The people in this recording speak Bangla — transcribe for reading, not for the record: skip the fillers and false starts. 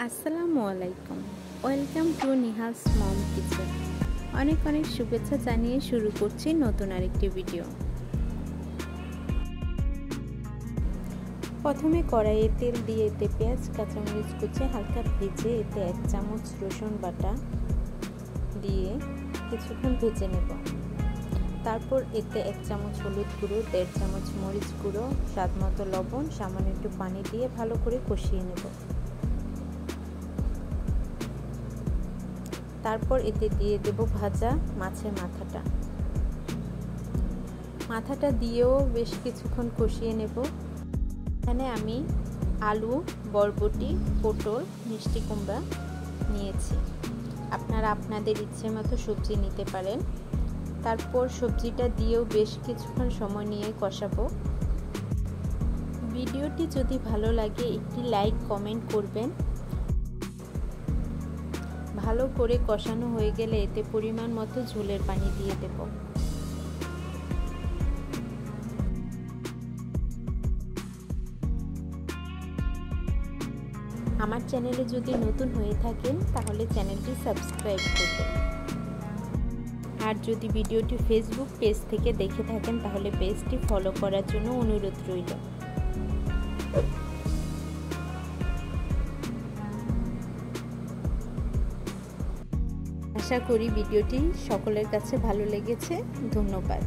আসসালামু আলাইকুম, welcome to Nihal's mom kitchen. অনেক অনেক শুভেচ্ছা জানিয়ে শুরু করছি নতুন আরেকটি ভিডিও। প্রথমে কড়াইয়ে তেল দিয়ে এতে পেঁয়াজ কাঁচামরিচ কুচি হালকা ভেজে এতে 1 চামচ রসুন বাটা দিয়ে কিছুক্ষণ ভেজে নেব। তারপর এতে 1 চামচ হলুদ গুঁড়ো, 1.5 চামচ মরিচ গুঁড়ো, স্বাদ মতো লবণ, সামান্য একটু পানি দিয়ে ভালো করে কষিয়ে নেব। তারপর এতে দিয়ে দেব ভাজা মাছের মাথাটা দিয়েও বেশ কিছুক্ষণ কষিয়ে নেব। এখানে আমি আলু, বরবটি, পটল, মিষ্টি কুমড়া নিয়েছি। আপনারা আপনাদের ইচ্ছে মতো সবজি নিতে পারেন। তারপর সবজিটা দিয়েও বেশ কিছুক্ষণ সময় নিয়ে কষাবো। ভিডিওটি যদি ভালো লাগে একটি লাইক কমেন্ট করবেন। ভালো করে কষানো হয়ে গেলে এতে পরিমাণ মতো ঝোলের পানি দিয়ে দেব। আমার চ্যানেলে যদি নতুন হয়ে থাকেন তাহলে চ্যানেলটি সাবস্ক্রাইব করবেন। আর যদি ভিডিওটি ফেসবুক পেজ থেকে দেখে থাকেন তাহলে পেজটি ফলো করার জন্য অনুরোধ রইল। আশা করি ভিডিওটি সকলের কাছে ভালো লেগেছে। ধন্যবাদ।